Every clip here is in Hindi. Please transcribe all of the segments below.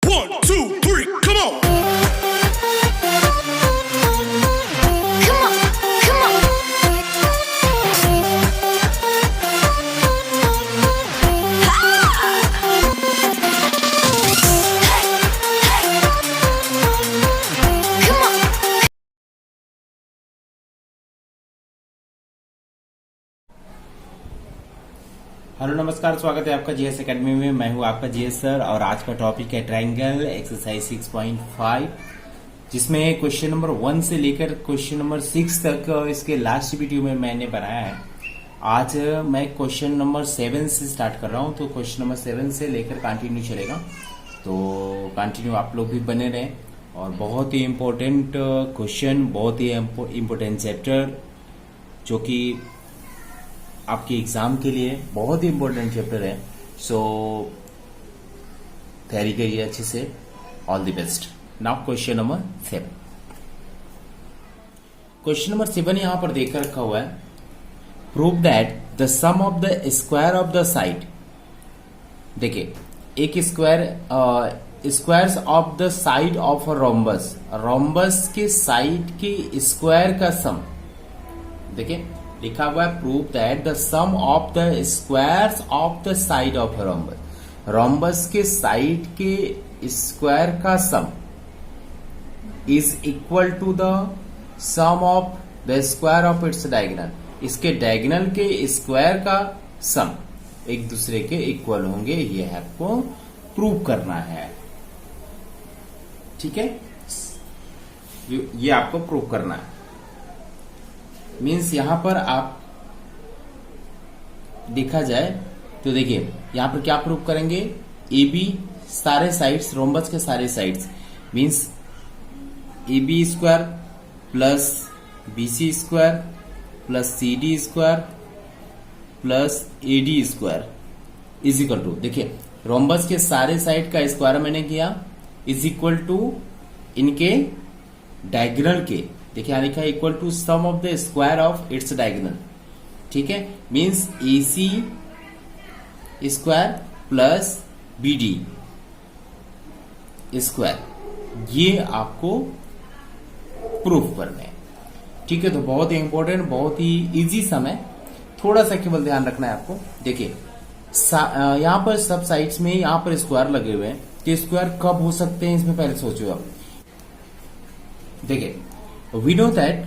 1, 2, 3, come on. Come on, come on. Come on. Hello नमस्कार, स्वागत है आपका जीएस एकेडमी में। मैं हूं आपका जीएस सर और आज का टॉपिक है ट्रायंगल एक्सरसाइज 6.5, जिसमें क्वेश्चन नंबर 1 से लेकर क्वेश्चन नंबर 6 तक इसके लास्ट वीडियो में मैंने बनाया है। आज मैं क्वेश्चन नंबर 7 से स्टार्ट कर रहा हूं, तो क्वेश्चन नंबर 7 से लेकर कंटिन्यू चलेगा, तो कंटिन्यू आप लोग भी बने रहें। और बहुत ही इम्पोर्टेंट क्वेश्चन, बहुत ही इम्पोर्टेंट चैप्टर, जो कि आपके एग्जाम के लिए बहुत ही इंपॉर्टेंट चैप्टर है। सो तैयारी करिए अच्छे से। All the best. Now question number 7। Question number 7 यहां पर देकर रखा हुआ है, prove that the sum of the square of the side. देखिए, एक squares of the side of a rhombus, rhombus के साइड के स्क्वायर का सम। देखिए लिखा हुआ है, prove that the sum of the squares of the side of a rhombus, rhombus के साइड के स्क्वायर का सम is equal to the sum of the square of its diagonal. इसके डायगोनल के स्क्वायर का सम एक दूसरे के इक्वल होंगे, ये आपको प्रूव करना है। ठीक है, ये आपको प्रूव करना है। मीन्स यहां पर आप देखा जाए तो देखिए यहां पर क्या प्रूव करेंगे, ए बी सारे साइड्स, रोम्बस के सारे sides, means A B square plus B C square plus C D square plus A D square is equal to, देखिए रोम्बस के सारे साइड का स्क्वायर मैंने किया, इज इक्वल टू इनके डायगोनल के, देखिए यहां लिखा है equal to sum of the square of its diagonal. ठीक है, means A C square plus B D square, ये आपको प्रूफ करना है। ठीक है, तो बहुत ही इंपॉर्टेंट, बहुत ही इजी सम है, थोड़ा सा केवल ध्यान रखना है आपको। देखिए यहां पर सब साइड्स में यहां पर स्क्वायर लगे हुए हैं, तो स्क्वायर कब हो सकते हैं इसमें पहले सोचो आप। देखिए वी नो दैट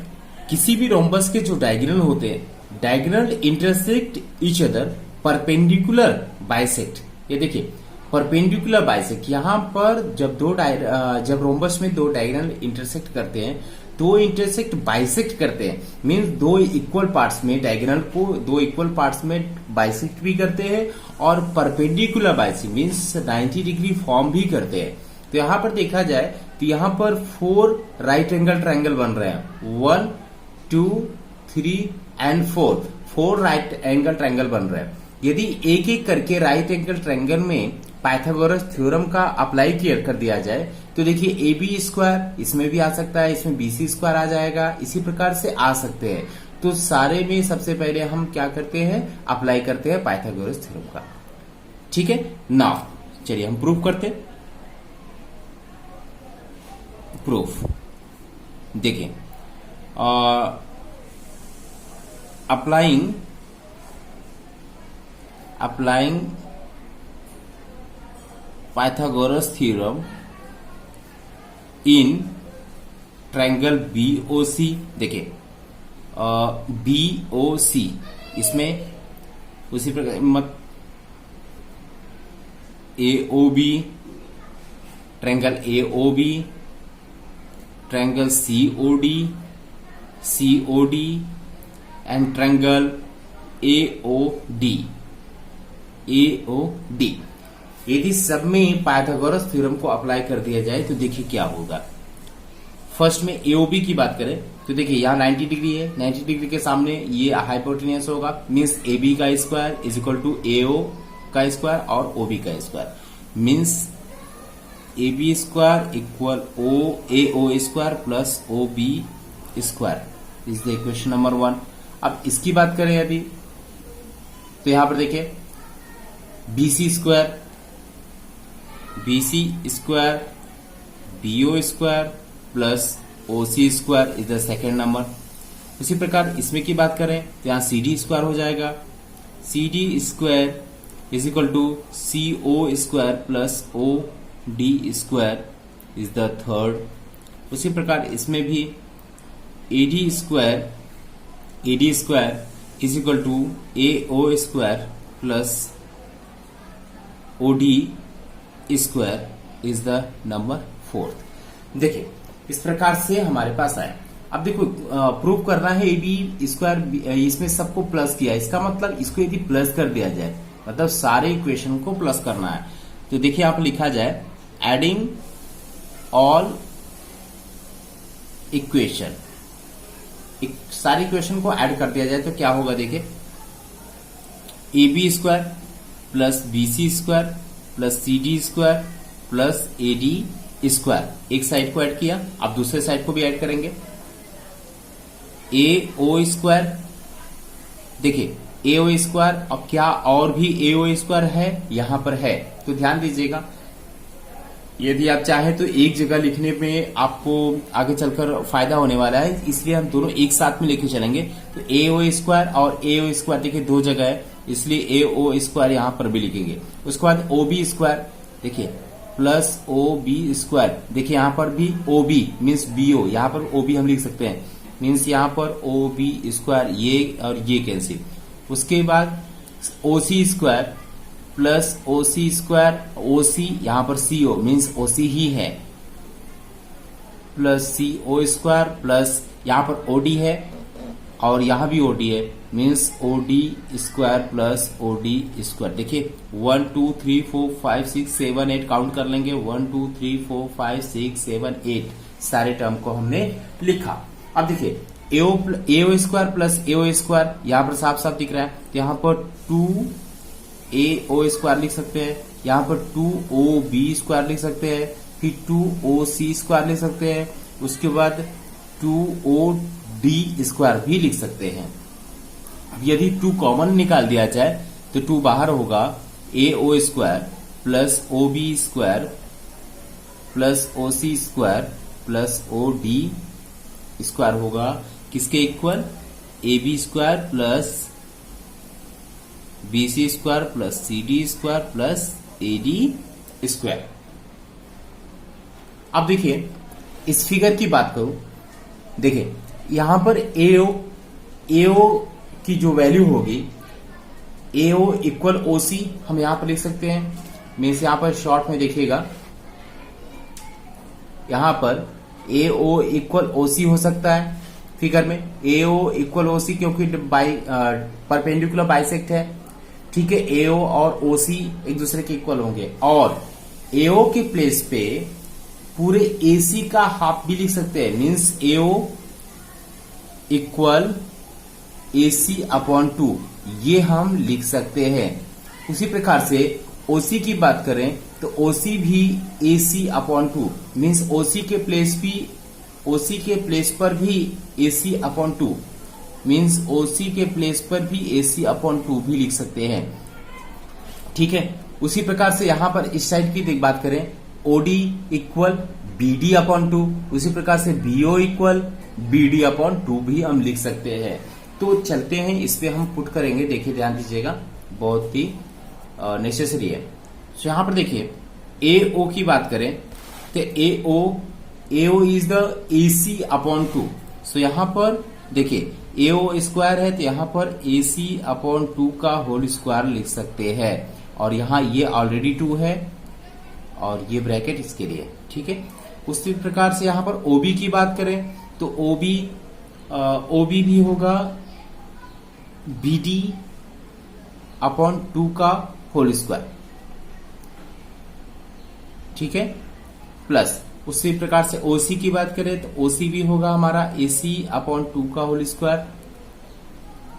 किसी भी रोम्बस के जो डायगोनल होते हैं, diagonal intersect each other perpendicular bisect. ये देखिए परपेंडिकुलर बाइसेक्ट, यहां पर जब रोम्बस में दो डायगोनल इंटरसेक्ट करते हैं, दो इंटरसेक्ट बाइसेक्ट करते हैं, मीन्स दो इक्वल पार्ट्स में, डायगोनल को दो इक्वल पार्ट्स में बाइसेक्ट भी करते हैं और perpendicular bisect means 90 degree form भी करते हैं। तो यहां पर देखा जाए तो यहां पर 4 राइट एंगल ट्रायंगल बन रहे हैं, 1 2 3 एंड 4 राइट एंगल ट्रायंगल बन रहे हैं। यदि एक एक करके राइट एंगल ट्रायंगल में पाइथागोरस थ्योरम का अप्लाई कर दिया जाए, तो देखिए ए बी स्क्वायर इसमें भी आ सकता है, इसमें बी सी स्क्वायर आ जाएगा, इसी प्रकार से आ सकते हैं। तो सारे में सबसे पहले हम क्या करते हैं, अप्लाई करते हैं पाइथागोरस थ्योरम का। ठीक है, नाउ चलिए हम प्रूव करते हैं। प्रूफ देखिए, applying Pythagoras theorem in triangle BOC। देखिए BOC, इसमें उसी प्रकार मत AOB, triangle AOB, triangle COD and triangle AOD। यदि सब में पाइथागोरस थ्योरम को अप्लाई कर दिया जाए तो देखिए क्या होगा। फर्स्ट में AOB की बात करें तो देखिए यहाँ 90 डिग्री है, 90 डिग्री के सामने ये हाइपोटेन्यूस होगा, मीन्स AB का square is equal to AO का स्क्वायर और OB का square, means AB square equal AO square plus OB square is the equation number 1। अब इसकी बात करें यदि, तो यहां पर देखिए BC square BC square BO square plus OC square is the second number. उसी प्रकार इसमें की बात करें तो यहाँ CD स्क्वायर हो जाएगा, CD square is equal to CO square plus OD square is the third. उसी प्रकार इसमें भी AD square is equal to AO square plus OD square is the number fourth. देखिए इस प्रकार से हमारे पास आए। अब देखो प्रूव करना है AB स्क्वायर, इसमें सबको प्लस किया, इसका मतलब इसको यदि प्लस कर दिया जाए मतलब सारे इक्वेशन को प्लस करना है। तो देखिए आप लिखा जाए एडिंग ऑल इक्वेशन, सारी इक्वेशन को ऐड कर दिया जाए तो क्या होगा देखिए AB square plus BC square plus CD square plus AD square, एक साइड को ऐड किया, अब दूसरे साइड को भी ऐड करेंगे AO स्क्वायर। देखिए AO स्क्वायर, अब क्या और भी AO स्क्वायर है यहां पर है, तो ध्यान दीजिएगा यदि आप चाहें तो एक जगह लिखने में आपको आगे चलकर फायदा होने वाला है, इसलिए हम दोनों एक साथ में लेके चलेंगे। तो AO स्क्वायर और AO स्क्वायर देखिए दो जगह है, इसलिए AO स्क्वायर यहां पर भी लिखेंगे। उसके बाद OB स्क्वायर देखिए प्लस OB स्क्वायर, देखिए यहां पर भी OB मीन्स BO, यहां पर OB हम लिख सकते हैं, मीन्स यहां पर OB स्क्वायर, ये और ये कैंसिल। उसके बाद OC square plus OC square, OC यहां पर CO मीन्स OC ही है, प्लस CO स्क्वायर प्लस यहां पर OD है और यहां भी OD है, means OD square plus OD square. देखिए 1 2 3 4 5 6 7 8 काउंट कर लेंगे, 1 2 3 4 5 6 7 8 सारे टर्म को हमने लिखा। अब देखिए AO square plus AO square यहां पर साफ साफ दिख रहा है, तो यहां पर 2AO स्क्वायर लिख सकते हैं, यहां पर 2OB स्क्वायर लिख सकते हैं, फिर 2OC स्क्वायर लिख सकते हैं, उसके बाद 2OD स्क्वायर भी लिख सकते हैं। अब यदि 2 कॉमन निकाल दिया जाए तो 2 बाहर होगा, AO square plus OB square plus OC square plus OD square होगा किसके equal, AB square plus BC square plus CD square plus AD square. अब देखिए इस फिगर की बात करूं, देखिए यहां पर AO की जो वैल्यू होगी AO इक्वल OC हम यहां पर लिख सकते हैं, मीन्स यहां पर शॉर्ट में देखिएगा यहां पर AO इक्वल OC हो सकता है फिगर में, AO इक्वल OC क्योंकि परपेंडिकुलर बाइसेक्ट है, ठीक है। AO और OC एक दूसरे के इक्वल होंगे और AO के प्लेस पे पूरे AC का हाफ भी लिख सकते हैं, means AO equal AC upon 2 ये हम लिख सकते हैं। उसी प्रकार से OC की बात करें तो OC भी AC अपॉन 2 मीन्स OC के प्लेस पर भी AC अपॉन 2 मीन्स OC के प्लेस पर भी AC अपॉन 2 भी लिख सकते हैं, ठीक है। उसी प्रकार से यहां पर इस साइड की बात करें OD इक्वल BD अपॉन 2, उसी प्रकार से BO इक्वल BD अपॉन 2 भी हम लिख सकते हैं। तो चलते हैं इस पे हम पुट करेंगे, देखिए ध्यान दीजिएगा बहुत ही नेसेसरी है। तो यहां पर देखिए AO की बात करें तो AO is the AC upon 2, सो यहां पर देखिए AO स्क्वायर है तो यहां पर AC अपॉन 2 का होल स्क्वायर लिख सकते हैं, और यहां ये ऑलरेडी 2 है और ये ब्रैकेट इसके लिए, ठीक है। उसी प्रकार से यहां पर OB की बात करें तो OB भी होगा BD अपॉन 2 का होल स्क्वायर, ठीक है, प्लस उसी प्रकार से OC की बात करें तो OC भी होगा हमारा AC अपॉन 2 का होल स्क्वायर,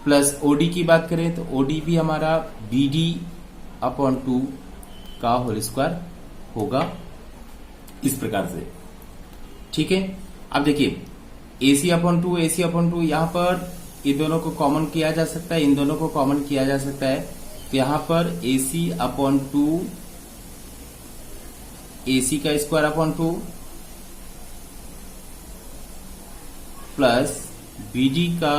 प्लस OD की बात करें तो OD भी हमारा BD अपॉन 2 का होल स्क्वायर होगा, इस प्रकार से, ठीक है। अब देखिए AC अपॉन 2 यहां पर इन दोनों को कॉमन किया जा सकता है, इन दोनों को कॉमन किया जा सकता है, तो यहां पर AC अपॉन 2 AC का स्क्वायर अपॉन 2 प्लस BD का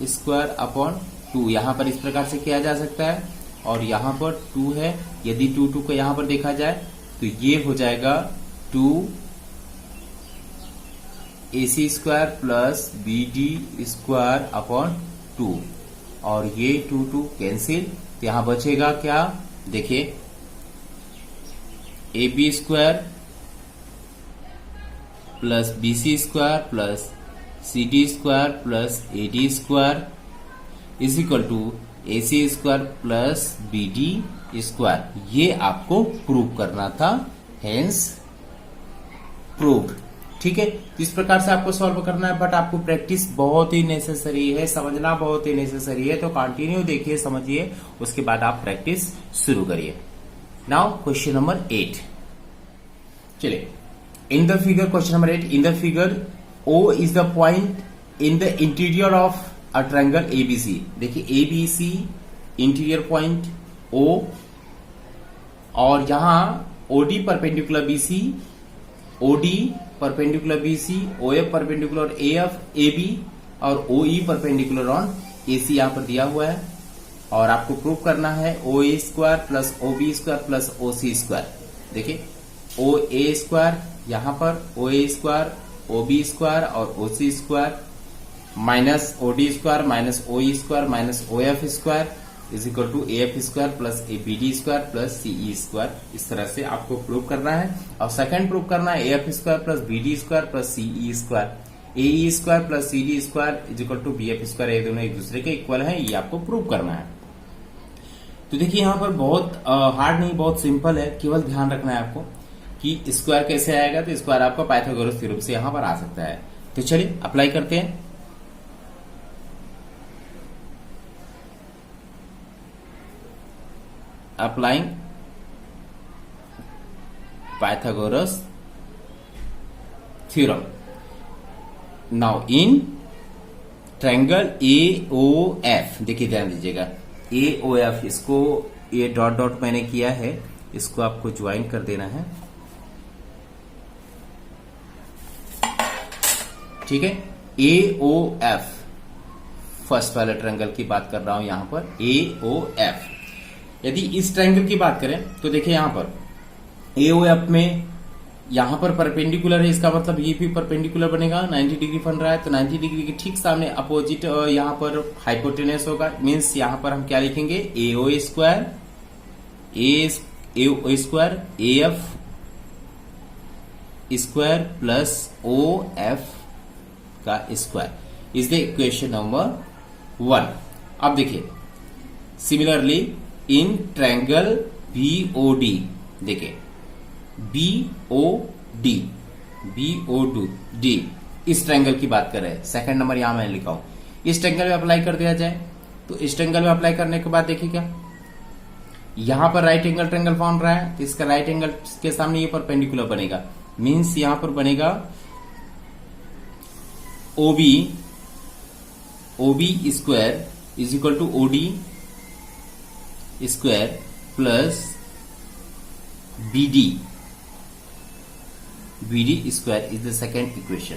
स्क्वायर अपॉन 2। यहां पर इस प्रकार से किया जा सकता है, और यहां पर 2 है, यदि 2 को यहां पर देखा जाए तो ये हो जाएगा 2 AC square plus BD square upon 2, और ये 2 कैंसिल, तो यहां बचेगा क्या, देखिए AB square plus BC square plus CD square plus AD square is equal to AC square plus BD square. ये आपको प्रूव करना था, हेंस प्रूव्ड। ठीक है, इस प्रकार से आपको सॉल्व करना है, बट आपको प्रैक्टिस बहुत ही नेसेसरी है, समझना बहुत ही नेसेसरी है। तो कंटिन्यू देखिए, समझिए, उसके बाद आप प्रैक्टिस शुरू करिए। Now question number 8। चलिए, in the figure, question number 8, in the figure O is the point in the interior of a triangle ABC। देखिए ABC इंटीरियर पॉइंट O, और यहां OD perpendicular BC, OD perpendicular BC, OF perpendicular AF AB, और OE परपेंडिकुलर ऑन AC यहां पर दिया हुआ है, और आपको प्रूव करना है OA square plus OB square plus OC square. देखिए OA स्क्वायर यहां पर, OA स्क्वायर, OB स्क्वायर और OC square minus OD square minus OE square minus OF square is equal to AF square plus ABD square plus CE square. इस तरह से आपको प्रूव करना है। और सेकंड प्रूव करना है AF square plus BD square plus CE square, AE square plus CD square is equal to BF square. ये दोनों एक दूसरे के इक्वल है, ये आपको प्रूव करना है। तो देखिए यहाँ पर बहुत हार्ड नहीं, बहुत सिंपल है, केवल ध्यान रखना है आपको कि स्क्वायर कैसे आएगा। तो स्क्वायर आपका पाइथागोरस थ्योरम से यहां पर आ सकता है। तो चलिए अप्लाई करते हैं। Applying Pythagoras theorem. Now in triangle AOF, देखिए ध्यान दीजिएगा, AOF, इसको ये डॉट डॉट मैंने किया है, इसको आपको ज्वाइन कर देना है। ठीक है, AOF फर्स्ट वाले ट्रायंगल की बात कर रहा हूं यहां पर, AOF। यदि इस ट्रायंगल की बात करें तो देखिए यहां पर AOF में यहां पर परपेंडिकुलर है, इसका मतलब ये भी परपेंडिकुलर बनेगा, 90 डिग्री बन रहा है, तो 90 डिग्री के ठीक सामने अपोजिट यहां पर हाइपोटेनस होगा। मींस यहां पर हम क्या लिखेंगे, AO square AO square AF square plus OF का square is the equation number 1। अब देखिए सिमिलरली इन ट्रायंगल BOD, देखिए BOD इस ट्रायंगल की बात कर रहे हैं, सेकंड नंबर यहां मैंने लिखा हूं। इस ट्रायंगल में अप्लाई कर दिया जाए तो इस ट्रायंगल में अप्लाई करने के बाद देखिए क्या, यहां पर राइट एंगल ट्रायंगल बन रहा है, तो इसका राइट एंगल के सामने ये परपेंडिकुलर बनेगा। मींस यहां पर बनेगा OB square is equal to OD square plus BD square is the second equation.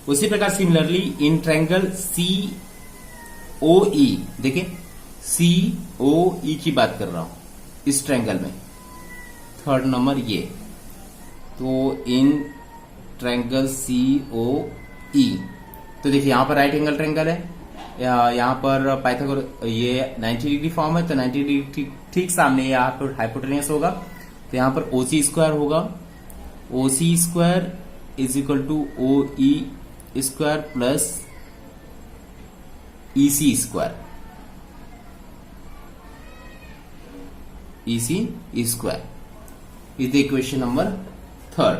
उसी प्रकार सिमिलरली इन ट्रायंगल COE, देखिए COE की बात कर रहा हूं इस ट्रायंगल में, थर्ड नंबर ये, तो इन ट्रायंगल COE, तो देखिए यहां पर राइट एंगल ट्रायंगल है, यहां पर पाइथागोरस ये 90 डिग्री फॉर्म है, तो 90 डिग्री ठीक सामने यहां पर हाइपोटेनस होगा, तो यहां पर OC स्क्वायर होगा, OC square is equal to OE square plus EC square, EC square is the equation number 3।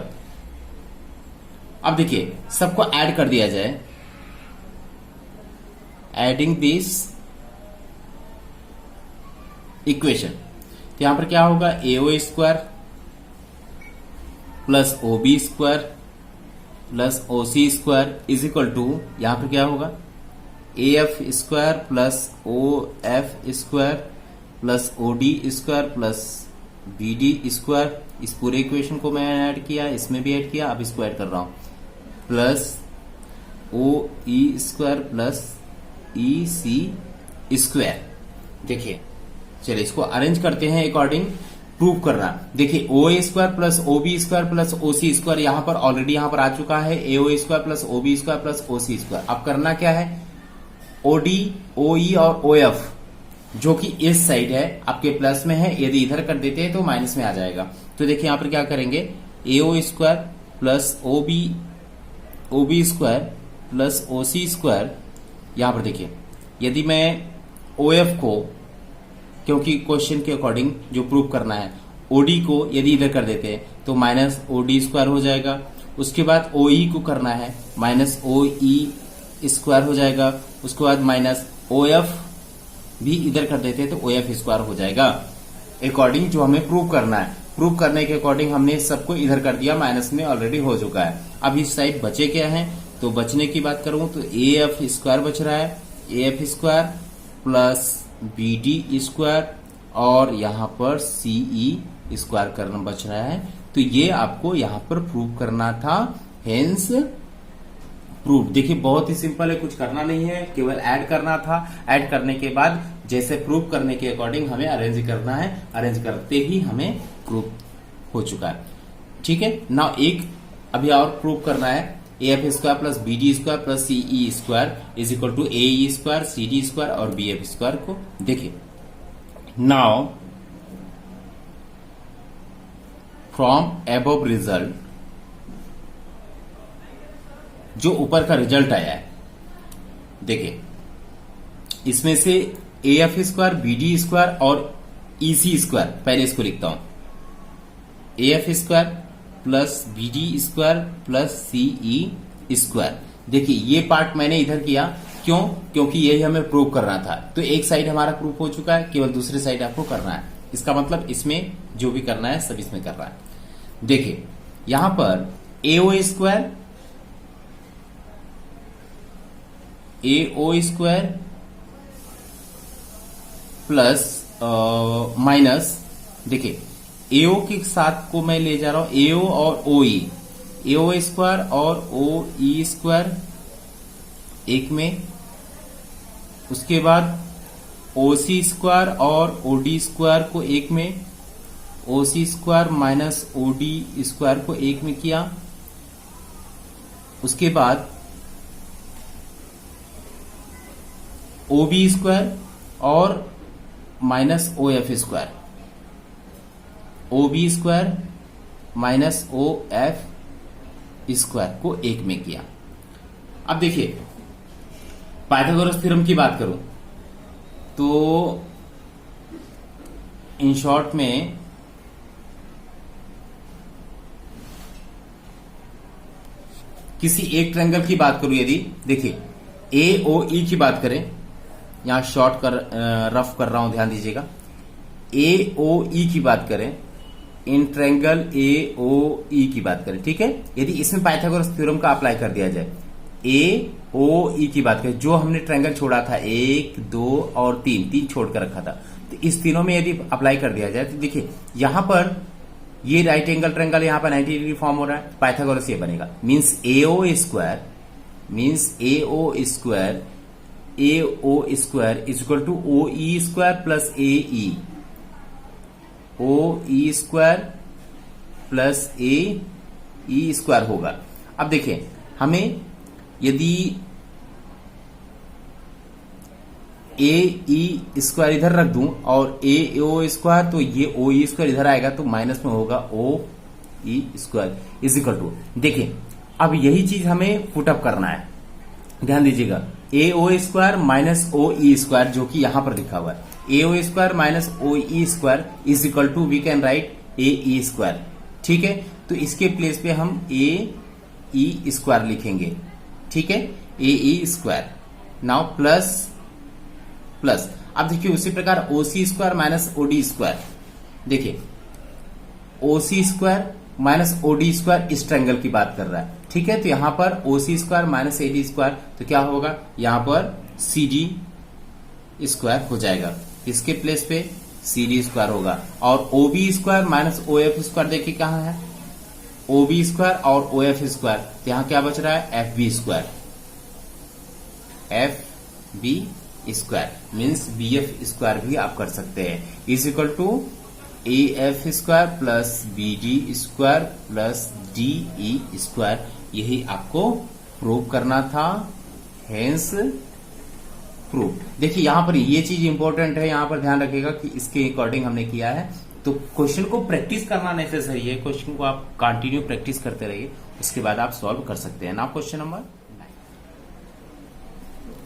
अब देखिए सबको ऐड कर दिया जाए, एडिंग दिस इक्वेशन, तो यहां पर क्या होगा, AO square plus OB square plus OC square is equal to, यहां पर क्या होगा, AF square plus OF square plus OD square plus B D square, इस पूरे इक्वेशन को मैं ऐड किया, इसमें भी ऐड किया, अब इसको ऐड कर रहा हूं, plus O E square plus ई सी स्क्वायर। देखिए चलिए इसको अरेंज करते हैं अकॉर्डिंग प्रूव करना। देखिए O A square plus O B square plus O C square यहां पर ऑलरेडी यहां पर आ चुका है, A O square plus O B square plus O C square. अब करना क्या है, ओ डी ओ ई और ओ एफ जो कि इस साइड है आपके प्लस में है, यदि इधर कर देते हैं तो माइनस में आ जाएगा। तो देखिए यहां पर क्या करेंगे, A O square plus O B square plus O C square. यहां पर देखिए यदि मैं ओ एफ को, क्योंकि क्वेश्चन के अकॉर्डिंग जो प्रूव करना है, ओडी को यदि इधर कर देते हैं तो माइनस ओ डी स्क्वायर हो जाएगा। उसके बाद ओ ई को करना है, माइनस ओ ई स्क्वायर हो जाएगा। उसके बाद माइनस ओ एफ भी इधर कर देते हैं तो ओ एफ स्क्वायर हो जाएगा, अकॉर्डिंग जो हमें प्रूव करना है। प्रूव करने के अकॉर्डिंग हमने सबको इधर कर दिया, माइनस में ऑलरेडी हो चुका है। अब इस साइड बचे क्या है, तो बचने की बात करूं तो ए एफ स्क्वायर बच रहा है, A F square plus B D square और यहां पर सीई स्क्वायर करना बच रहा है। तो ये आपको यहां पर प्रूव करना था, हेंस प्रूव। देखिए बहुत ही सिंपल है, कुछ करना नहीं है, केवल ऐड करना था। ऐड करने के बाद जैसे प्रूव करने के अकॉर्डिंग हमें अरेंज करना है, अरेंज करते ही हमें प्रूव हो चुका है। ठीक है, नाउ एक अभी और प्रूव करना है, A F square plus B D square plus CE square is equal to A E square C D square और बी एफ स्क्वायर को देखिए। नाउ फ्रॉम एबव रिजल्ट, जो ऊपर का रिजल्ट आया है, देखिए इसमें से A F square B D square और ई सी स्क्वायर, पहले इसको लिखता हूं, A F square plus B D square plus CE square. देखिए ये पार्ट मैंने इधर किया, क्यों, क्योंकि यही हमें प्रूव करना था। तो एक साइड हमारा प्रूव हो चुका है, केवल दूसरी साइड आपको करना है। इसका मतलब इसमें जो भी करना है सब इसमें करना है। देखिए यहां पर ए ओ स्क्वायर प्लस माइनस, देखिए एओ के साथ को मैं ले जा रहा हूं, एओ और ओ ई, एओ स्क्वायर और ओ ई स्क्वायर एक में। उसके बाद ओ सी स्क्वायर और ओ डी स्क्वायर को एक में, O C square minus O D square को एक में किया। उसके बाद ओ बी स्क्वायर और minus O F square, O B square minus O F square को एक में किया। अब देखिए पाइथागोरस थ्योरम की बात करूं तो इन शॉर्ट में किसी एक ट्रायंगल की बात करूं, यदि देखिए ए ओ ई की बात करें, यहां शॉर्ट कर रफ कर रहा हूं, ध्यान दीजिएगा। ए ओ ई की बात करें, इन ट्रायंगल ए ओ ई की बात करें, ठीक है। यदि इसमें पाइथागोरस थ्योरम का अप्लाई कर दिया जाए, ए ओ ई की बात करें, जो हमने ट्रायंगल छोड़ा था 1 2 और 3 छोड़ कर रखा था, तो इस तीनों में यदि अप्लाई कर दिया जाए तो देखिए यहां पर ये राइट एंगल ट्रायंगल यहां पर 90 डिग्री फॉर्म हो रहा है, पाइथागोरस ये बनेगा, means A O square is equal to O E square plus A E square plus A E square होगा। अब देखिए हमें यदि ए ई स्क्वायर इधर रख दूं और ए ओ स्क्वायर, तो ये ओ ई स्क्वायर इधर आएगा तो माइनस में होगा ओ E square is equal to, देखिए अब यही चीज हमें पुटअप करना है, ध्यान दीजिएगा। A O square minus O E square जो कि यहां पर लिखा हुआ है, A O square minus O E square is equal to we can write A E square, ठीक है। तो इसके प्लेस पे हम ए ई स्क्वायर लिखेंगे, ठीक है, A E square. Now plus अब देखिए उसी प्रकार O C square minus O D square, देखिए O C square minus O D square इस ट्रायंगल की बात कर रहा है, ठीक है। तो यहां पर O C square minus A D square, तो क्या होगा, यहां पर सी डी स्क्वायर हो जाएगा। इसके प्लेस पे सी डी स्क्वायर होगा। और O B square minus O F square देखिए कहाँ है, ओ बी स्क्वायर और ओ एफ स्क्वायर, तो यहां क्या बच रहा है, F B square, F B square means B F square भी आप कर सकते हैं, is equal to A F square plus B D square plus D E square. यही आपको प्रूव करना था, हेंस प्रूव। देखिए यहां पर ये चीज इंपॉर्टेंट है, यहां पर ध्यान रखिएगा कि इसके अकॉर्डिंग हमने किया है, तो क्वेश्चन को प्रैक्टिस करना नेसेसरी है, क्वेश्चन को आप कंटिन्यू प्रैक्टिस करते रहिए, उसके बाद आप सॉल्व कर सकते हैं ना। क्वेश्चन नंबर 9,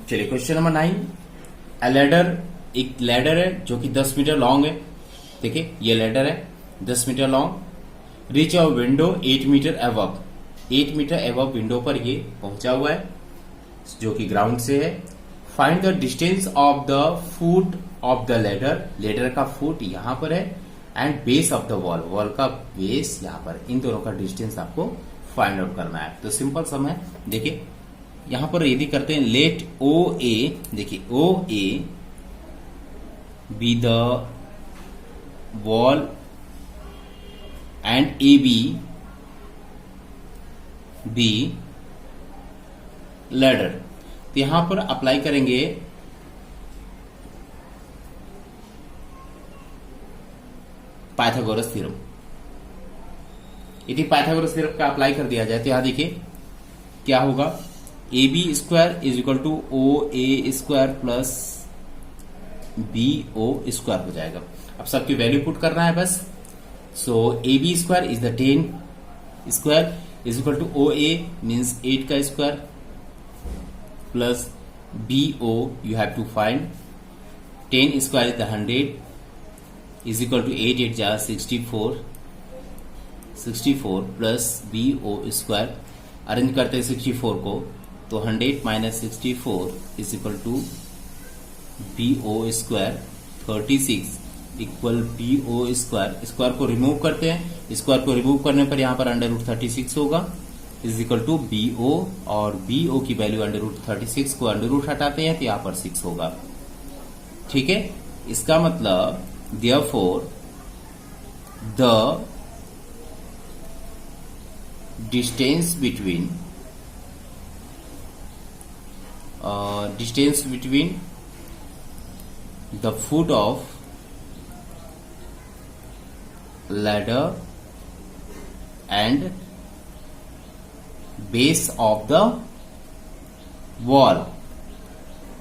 चलिए क्वेश्चन नंबर 9, ए लैडर, एक लैडर है जो कि 10 मीटर लॉन्ग है। देखिए ये लैडर है 10 metre long, reach a window 8 metre above, 8 metre above window पर ये पहुंचा हुआ है जो कि ग्राउंड से है। Find the distance of the foot of the ladder, ladder का फुट यहां पर है, and base of the wall, wall का बेस यहां पर, इन दोनों का डिस्टेंस आपको फाइंड आउट करना है। तो सिंपल सम है, देखिए यहां पर यदि करते हैं लेट ओ ए, देखिए O A B the wall and A B B ladder, तो यहां पर अप्लाई करेंगे पाइथागोरस थ्योरम। यदि पाइथागोरस थ्योरम का अप्लाई कर दिया जाए तो यहां देखिए क्या होगा, A B square is equal to O A square plus B O square हो जाएगा। अब सबकी वैल्यू पुट करना है बस। So A B square is the 10 square is equal to O A means 8 का square plus B O you have to find 10 square is the 100 is equal to 8 8 जा 64 plus B O square, arrange करते हैं 64 को, तो 100 minus 64 is equal to B O square 36 equal B O square. Square को रिमूव करते हैं, स्क्वायर को रिमूव करने पर यहां पर अंडर रूट 36 होगा is equal to B O, और बी ओ की वैल्यू अंडर रूट 36 को अंडर रूट हटाते हैं तो यहां पर 6 होगा। ठीक है, इसका मतलब therefore the distance between the foot of ladder and base of the wall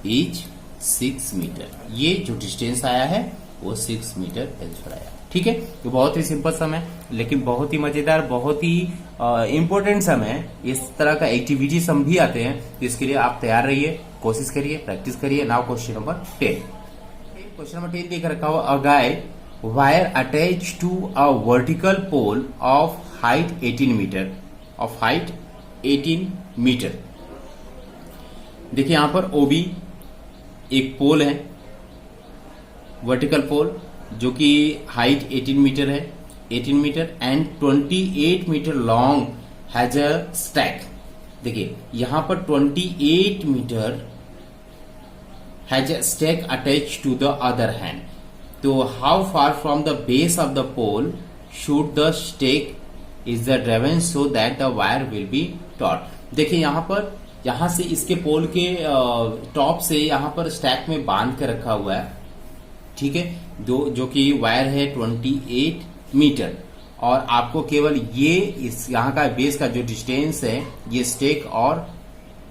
is 6 metre. ये जो डिस्टेंस आया है वो 6 मीटर आंसर आया। ठीक है, तो बहुत ही सिंपल सम है, लेकिन बहुत ही मजेदार, बहुत ही इंपॉर्टेंट सम है। इस तरह का एक्टिविटी सम भी आते हैं, तो इसके लिए आप तैयार रहिए, कोशिश करिए, प्रैक्टिस करिए। Now question number 10, question number 10 देख रखा हुआ, a guy wire attach to a vertical pole of height 18 metre. देखिए यहां पर ओबी एक पोल है, वर्टिकल पोल जो कि हाइट 18 मीटर है, 18 metre and 28 metre long has a stack. देखिए यहां पर 28 metre has a stack attach to the other hand. तो how far from the base of the pole should the stake is the driven so that the wire will be taut. देखिए यहां से इसके पोल के टॉप से यहां पर स्टैक में बांध के रखा हुआ है। ठीक है, जो कि वायर है 28 मीटर, और आपको केवल ये इस यहाँ का बेस का जो डिस्टेंस है ये स्टेक और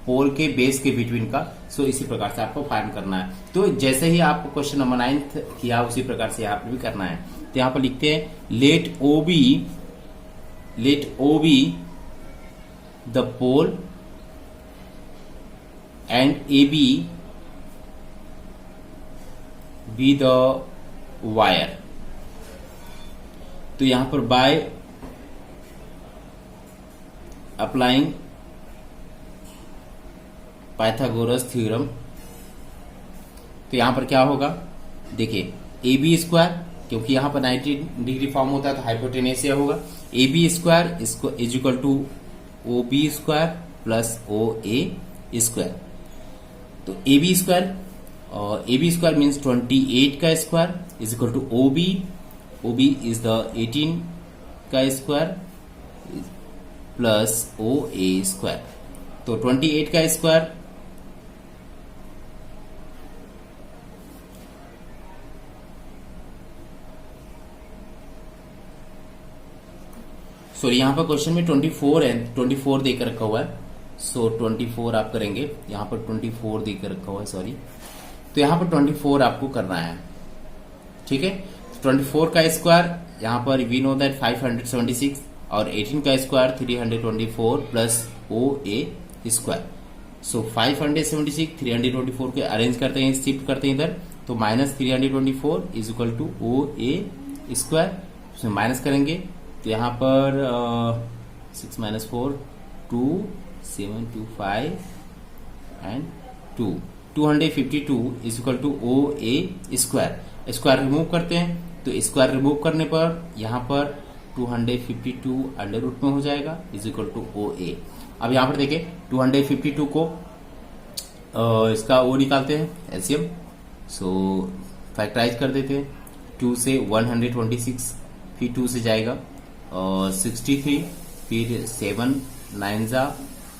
पोल के बेस के बिटवीन का, सो इसी प्रकार से आपको फाइंड करना है। तो जैसे ही आपको क्वेश्चन नंबर 9 किया उसी प्रकार से यहाँ पर भी करना है। तो यहाँ पर लिखते हैं let O B the pole and A B the wire. तो यहां पर बाय अप्लाइंग पाइथागोरस थ्योरम, तो यहां पर क्या होगा, देखिए ए बी स्क्वायर, क्योंकि यहां पर 90 डिग्री फॉर्म होता है तो हाइपोटेनेसिया होगा, ए बी स्क्वायर इसको is equal to O B square plus O A square. तो A B square AB square means 28 का square is equal to OB. OB is the 18 का स्क्वायर प्लस OA स्क्वायर. तो 28 का स्क्वायर सॉरी यहां पर क्वेश्चन में 24 है, 24 देकर रखा हुआ है. सो 24 आप करेंगे, यहां पर 24 देकर रखा हुआ है सॉरी. तो यहां पर 24 आपको करना है. ठीक है, 24 का स्क्वायर यहां पर वी नो दैट 576 और 18 का स्क्वायर 324 प्लस OA स्क्वायर. सो 576 324 के अरेंज करते हैं, शिफ्ट करते हैं इधर. तो minus 324 is equal to OA square. उसमें माइनस करेंगे तो यहां पर 6 minus 4 2 7 2 5 and 2 252 is equal to OA square. Square remove करते हैं तो स्क्वायर रिमूव करने पर यहां पर 252 अंडर रूट में हो जाएगा इज इक्वल टू OA. अब यहां पर देखिए 252 को इसका O निकालते हैं एलसीएम. सो फैक्टराइज कर देते हैं. 2 से 126 फिर 2 से जाएगा 63 फिर 7 9 जा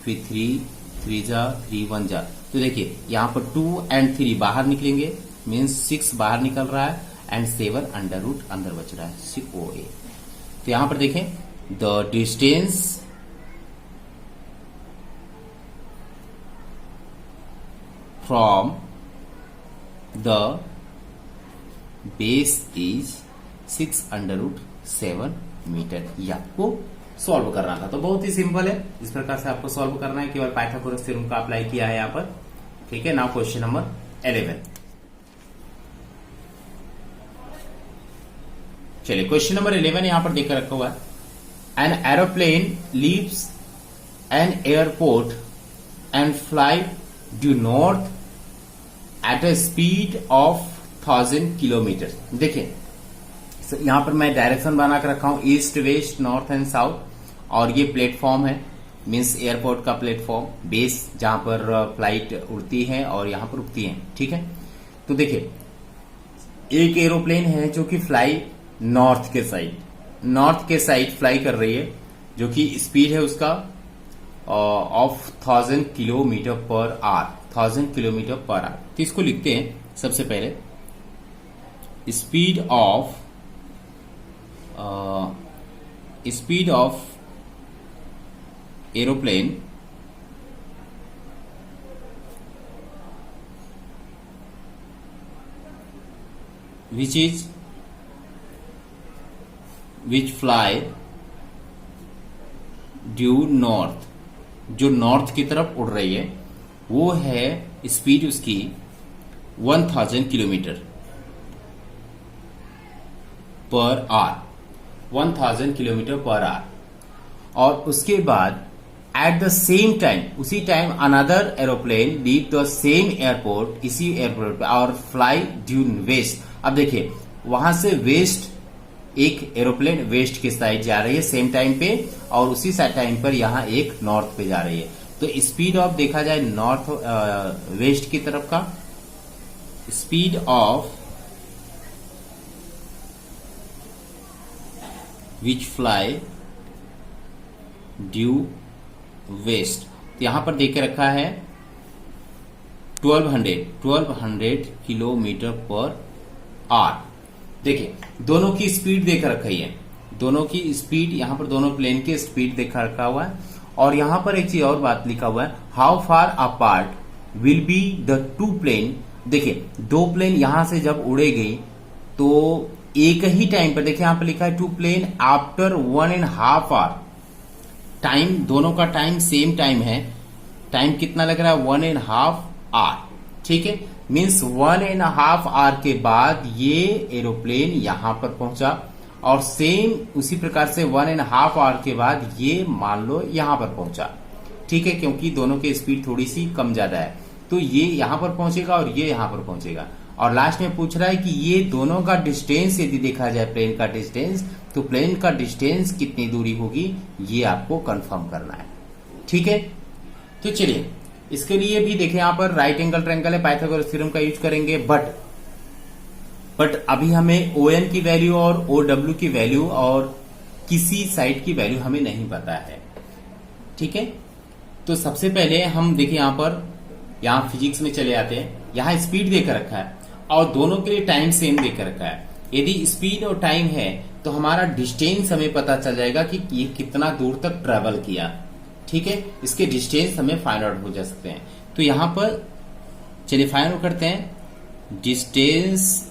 फिर 3 3 जा 3 1 जा. तो देखिए यहां पर 2 एंड 3 बाहर निकलेंगे मीन्स 6 बाहर निकल रहा है एंड 7 अंडर रूट अंदर बच रहा है OA. तो यहां पर देखें the distance from the base is 6 under root 7 metre. ये आपको सॉल्व करना था. तो बहुत ही सिंपल है, इस प्रकार से आपको सॉल्व करना है. केवल पाइथागोरस थ्योरम का अप्लाई किया है यहाँ पर. ठीक है, नाउ क्वेश्चन नंबर 11. चलिए क्वेश्चन नंबर 11 यहां पर देकर रखा हुआ है. An aeroplane leaves an airport and fly due north at a speed of 1000 kilometre. देखिए यहां पर मैं डायरेक्शन बना कर रखा हूं east west north and south. और ये प्लेटफॉर्म है मीन्स एयरपोर्ट का प्लेटफॉर्म बेस जहां पर फ्लाइट उड़ती है और यहां पर रुकती है. ठीक है, तो देखिए एक एरोप्लेन है जो कि फ्लाई नॉर्थ के साइड फ्लाई कर रही है, जो कि स्पीड है उसका of 1000 kilometre per hour. 1000 kilometre per hour. तो इसको लिखते हैं सबसे पहले speed of aeroplane which fly due north, जो नॉर्थ की तरफ उड़ रही है वो है स्पीड उसकी 1000 kilometre per hour. 1000 kilometre per hour. और उसके बाद एट द सेम टाइम उसी time another aeroplane leave the same airport, इसी एयरपोर्ट पे और फ्लाई ड्यू वेस्ट. अब देखिए वहां से वेस्ट एक एरोप्लेन वेस्ट की साइड जा रही है सेम टाइम पे और उसी टाइम पर यहां एक नॉर्थ पे जा रही है. तो स्पीड ऑफ देखा जाए नॉर्थ वेस्ट की तरफ का speed of which fly due west. तो यहां पर देख के रखा है 1200 किलोमीटर पर आवर. देखिए दोनों की स्पीड देकर रखी है, दोनों की स्पीड यहां पर दोनों प्लेन की स्पीड देखा रखा हुआ है. और यहां पर एक चीज और बात लिखा हुआ है how far apart will be the two plane. देखिए दो प्लेन यहां से जब उड़ेगी तो एक ही टाइम पर, देखिए यहां पर लिखा है two plane after 1.5 hour. Time दोनों का टाइम सेम टाइम है. टाइम कितना लग रहा है 1.5 आवर. ठीक है, मीन्स 1.5 आवर के बाद ये एरोप्लेन यहां पर पहुंचा और सेम उसी प्रकार से 1.5 आवर के बाद ये मान लो यहां पर पहुंचा. ठीक है, क्योंकि दोनों की स्पीड थोड़ी सी कम ज्यादा है तो ये यहां पर पहुंचेगा और ये यहां पर पहुंचेगा. और लास्ट में पूछ रहा है कि ये दोनों का डिस्टेंस यदि देखा जाए प्लेन का डिस्टेंस तो प्लेन का डिस्टेंस कितनी दूरी होगी ये आपको कंफर्म करना है. ठीक है, तो चलिए इसके लिए भी देखिए यहां पर राइट एंगल ट्रायंगल है, पाइथागोरस थ्योरम का यूज करेंगे, बट अभी हमें ON की वैल्यू और OW की वैल्यू और किसी साइड की वैल्यू हमें नहीं पता है। ठीक है, तो सबसे पहले हम देखिए यहां फिजिक्स में चले आते हैं। यहां स्पीड देकर रखा है और दोनों के लिए टाइम सेम देकर रखा है। यदि स्पीड और टाइम है तो हमारा डिस्टेंस हमें पता चल जाएगा कि ये कितना दूर तक ट्रेवल किया। ठीक है, इसके डिस्टेंस हमें फाइंड आउट हो जा सकते हैं। तो यहां पर चलिए फाइंड आउट करते हैं। डिस्टेंस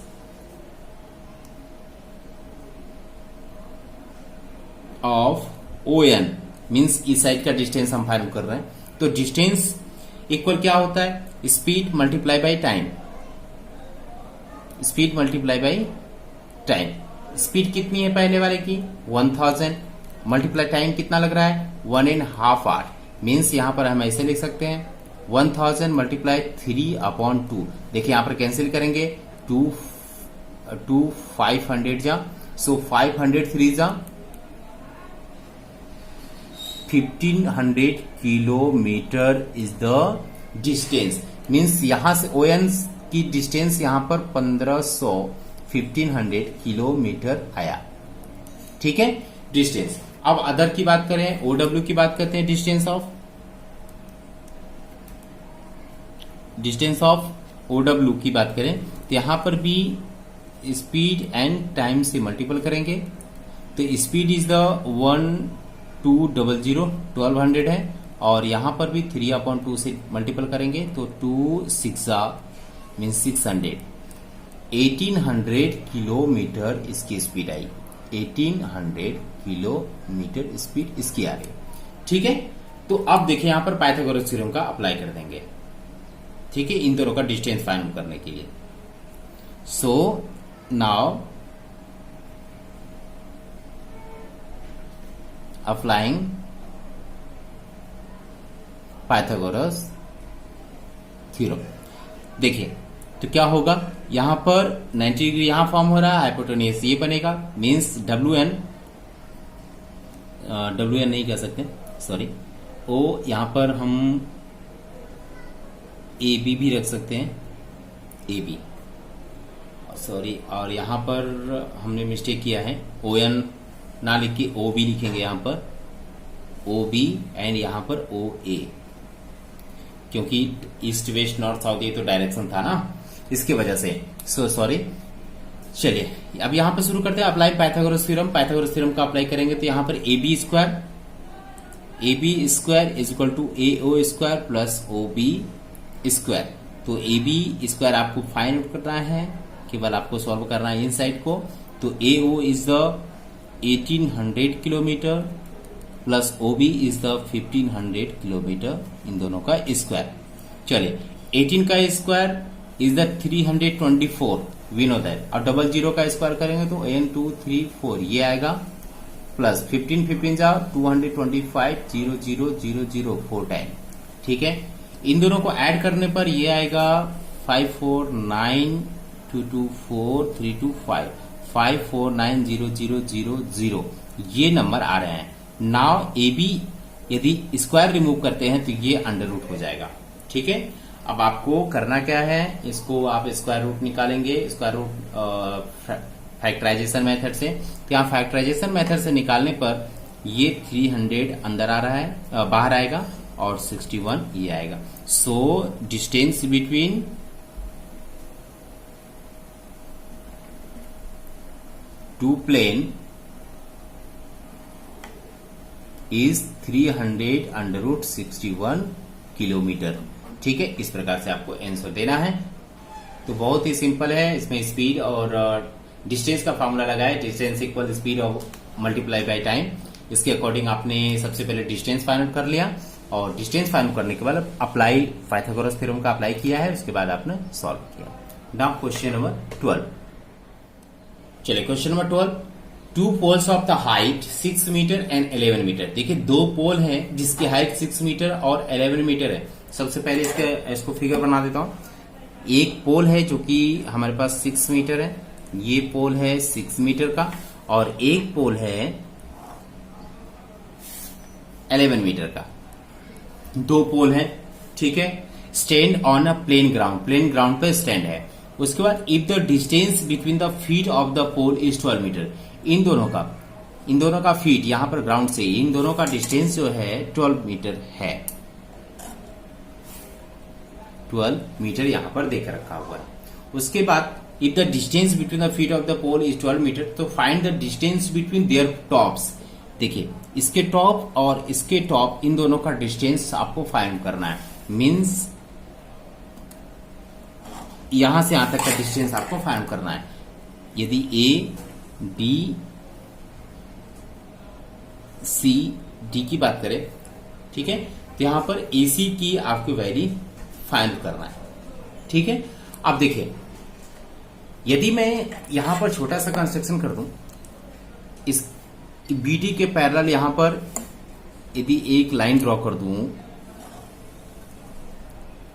ऑफ ON मीन्स इस साइड का डिस्टेंस हम फाइंड कर रहे हैं। तो डिस्टेंस इक्वल क्या होता है? Speed multiply by time. Speed multiply by time. Speed कितनी है पहले वाले की? 1000 मल्टीप्लाई टाइम कितना लग रहा है? 1.5 आवर। मीन्स यहां पर हम ऐसे लिख सकते हैं 1000 मल्टीप्लाई 3/2। देखिए यहां पर कैंसिल करेंगे 2 500 जा, सो 500 3 जा 1500 kilometre is the distance. Means यहां से ON की डिस्टेंस यहां पर 1500 किलोमीटर आया। ठीक है, डिस्टेंस। अब अदर की बात करें, OW की बात करते हैं। डिस्टेंस ऑफ OW की बात करें तो यहां पर भी स्पीड एंड टाइम से मल्टीपल करेंगे। तो स्पीड इज द 1200 है और यहां पर भी 3/2 से मल्टीपल करेंगे तो 2 6 मीन्स 600। 1800 किलोमीटर इसकी स्पीड आई। 1800 किलोमीटर स्पीड इसकी आ रही है। ठीक है, तो अब देखिए यहां पर पाइथागोरस थ्योरम का अप्लाई कर देंगे। ठीक है, इन दोनों का डिस्टेंस फाइंड करने के लिए। So now applying Pythagoras theorem. देखिए तो क्या होगा, यहां पर 90 डिग्री यहां फॉर्म हो रहा है, हाइपोटेन्यूज ये बनेगा। मीन्स WN नहीं कह सकते, सॉरी, O यहां पर हम AB भी रख सकते हैं, AB, सॉरी, और यहां पर हमने मिस्टेक किया है, ON ना लिख के OB लिखेंगे यहां पर, OB एंड यहां पर OA, क्योंकि ईस्ट वेस्ट नॉर्थ साउथ ये तो डायरेक्शन था ना, इसकी वजह से। So sorry. चलिए अब यहां पर शुरू करते हैं apply Pythagoras theorem. Pythagoras theorem का अप्लाई करेंगे तो यहां पर AB square is equal to AO square plus OB square. तो AB स्क्वायर आपको फाइंड आउट करना है, केवल आपको सॉल्व करना है इन साइड को। तो AO is the 1800 kilometre plus OB is the 1500 kilometre, इन दोनों का स्क्वायर। चलिए 18 का square is the 324, we know that, और 00 का स्क्वायर करेंगे तो N234 ये आएगा, प्लस 15 जाओ 225 0000 4 टाइम। ठीक है, इन दोनों को ऐड करने पर ये आएगा 549224325 5490000 ये नंबर आ रहे हैं। नाउ AB यदि स्क्वायर रिमूव करते हैं तो ये अंडर रूट हो जाएगा। ठीक है, अब आपको करना क्या है, इसको आप स्क्वायर रूट निकालेंगे, स्क्वायर रूट फैक्टराइजेशन मेथड से। तो यहाँ फैक्टराइजेशन मेथड से निकालने पर ये 300 अंदर आ रहा है, बाहर आएगा, और 61 ये आएगा। So distance between two plane is 300 under root 61 kilometre. ठीक है, इस प्रकार से आपको आंसर देना है। तो बहुत ही सिंपल है, इसमें स्पीड और डिस्टेंस का फॉर्मूला लगाए, distance equal speed of multiply by time. इसके अकॉर्डिंग आपने सबसे पहले डिस्टेंस फाइंड आउट कर लिया, और डिस्टेंस फाइंड आउट करने के बाद अप्लाई पाइथागोरस थ्योरम का अप्लाई किया है, उसके बाद आपने सॉल्व किया। Now question number 12। चलिए question number 12, two poles of the height 6 metre and 11 metre. देखिए दो पोल हैं जिसकी हाइट 6 मीटर और 11 मीटर है। सबसे पहले इसको फिगर बना देता हूं। एक पोल है जो कि हमारे पास 6 मीटर है, ये पोल है 6 मीटर का, और एक पोल है 11 मीटर का। दो पोल हैं, ठीक है। Stand on a plane ground पे स्टैंड है। उसके बाद if the distance between the feet of the pole is 12 metre, इन दोनों का फीट यहां पर ग्राउंड से इन दोनों का डिस्टेंस जो है 12 मीटर है। 12 मीटर यहां पर देख रखा हुआ है। उसके बाद if the distance between the feet of the pole is 12 metre, तो find the distance between their tops. देखिए, इसके टॉप और इसके टॉप इन दोनों का डिस्टेंस आपको फाइंड करना है। मीन्स यहां से यहां तक का डिस्टेंस आपको फाइंड करना है। यदि ए बी सी डी की बात करें, ठीक है, तो यहां पर ए सी की आपको वैल्यू फाइंड करना है। ठीक है। अब देखिए, यदि मैं यहां पर छोटा सा कंस्ट्रक्शन कर दूं, इस बीडी के पैरेलल यहां पर यदि एक लाइन ड्रॉ कर दूं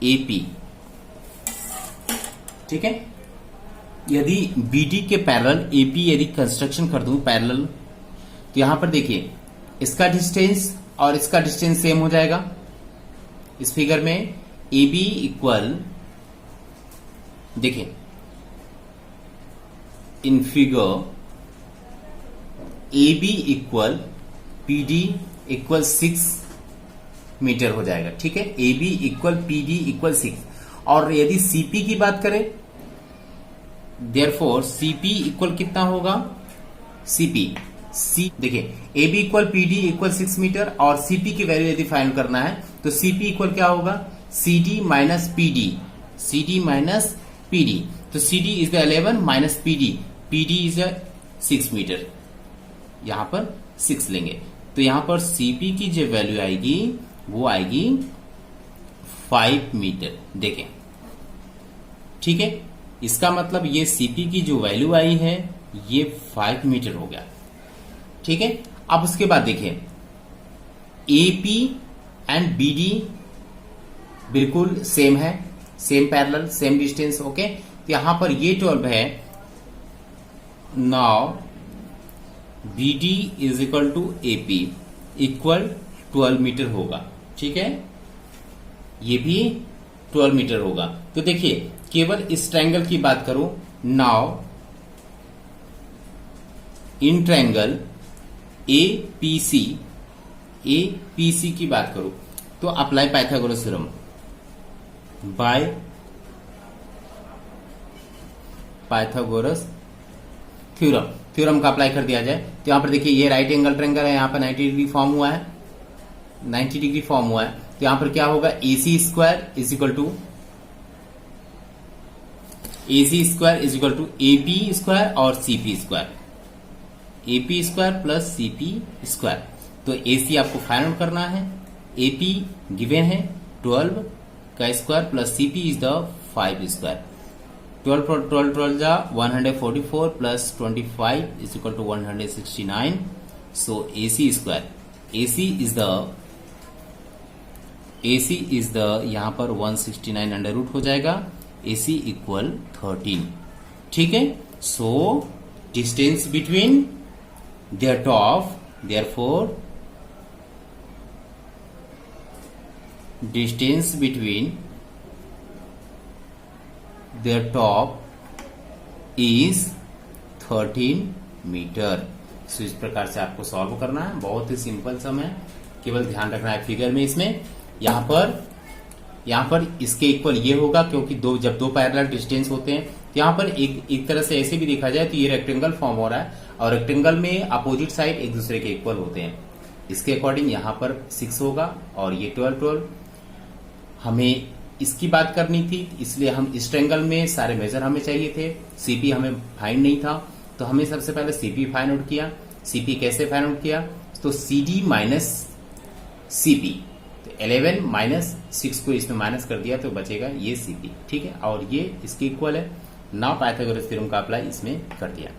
एपी, ठीक है, यदि बीडी के पैरेलल एपी यदि कंस्ट्रक्शन कर दूं पैरेलल, तो यहां पर देखिए इसका डिस्टेंस और इसका डिस्टेंस सेम हो जाएगा। इस फिगर में ए बी इक्वल, देखिए in figure A B equal P D equal 6 metre हो जाएगा। ठीक है, A B equal P D equal 6। और यदि सीपी की बात करें, देयरफॉर सीपी इक्वल कितना होगा, सी देखिए A B equal P D equal 6 metre और सीपी की वैल्यू यदि फाइंड करना है तो सीपी इक्वल क्या होगा, C D minus P D, C D minus P D. तो C D is the 11 minus P D is 6 metre, यहां पर 6 लेंगे तो यहां पर सीपी की जो वैल्यू आएगी वो आएगी 5 मीटर। देखें, ठीक है, इसका मतलब ये सीपी की जो वैल्यू आई है ये 5 मीटर हो गया। ठीक है। अब उसके बाद देखिए एपी एंड बीडी बिल्कुल सेम है, same parallel, same distance. Okay, तो यहां पर ये 12 है। Now BD is equal to AP equal 12 metre होगा। ठीक है, ये भी 12 मीटर होगा। तो देखिए, केवल इस ट्रायंगल की बात करूं, नाउ इन ट्रायंगल एपीसी की बात करूं तो apply Pythagoras theorem by Pythagoras theorem का अप्लाई कर दिया जाए तो यहां पर देखिए ये राइट एंगल ट्रायंगल है, यहां पर 90 डिग्री फॉर्म हुआ है, 90 डिग्री फॉर्म हुआ है। तो यहां पर क्या होगा, AC square is equal to AP square और CP square, AP square plus CP square. तो AC आपको फाइंड आउट करना है। AP गिवन है 12 का square plus CP is the 5 square. 12 जा 144 plus 25 is equal to 169। So AC square, AC is the यहां पर 169 अंडर रूट हो जाएगा। AC equal 13। ठीक है, so distance between their top, therefore distance between their top is 13 metre. So इस प्रकार से आपको सॉल्व करना है, बहुत ही सिंपल सम है, केवल ध्यान रखना है फिगर में। इसमें यहां पर इसके इक्वल ये होगा क्योंकि जब दो पैरेलल डिस्टेंस होते हैं तो यहां पर एक तरह से ऐसे भी देखा जाए तो ये रेक्टेंगल फॉर्म हो रहा है और रेक्टेंगल में अपोजिट साइड एक दूसरे के इक्वल होते हैं। इसके अकॉर्डिंग यहां पर 6 होगा और ये 12। हमें इसकी बात करनी थी, इसलिए हम इस ट्रायंगल में सारे मेजर हमें चाहिए थे। सीपी हमें फाइंड नहीं था तो हमें सबसे पहले सीपी फाइंड आउट किया। सीपी कैसे फाइंड आउट किया, तो CD माइनस CP, तो 11 माइनस 6 को इसमें माइनस कर दिया तो बचेगा ये CP। ठीक है, और ये इसके इक्वल है। नाउ पाइथागोरस थ्योरम का अप्लाई इसमें कर दिया।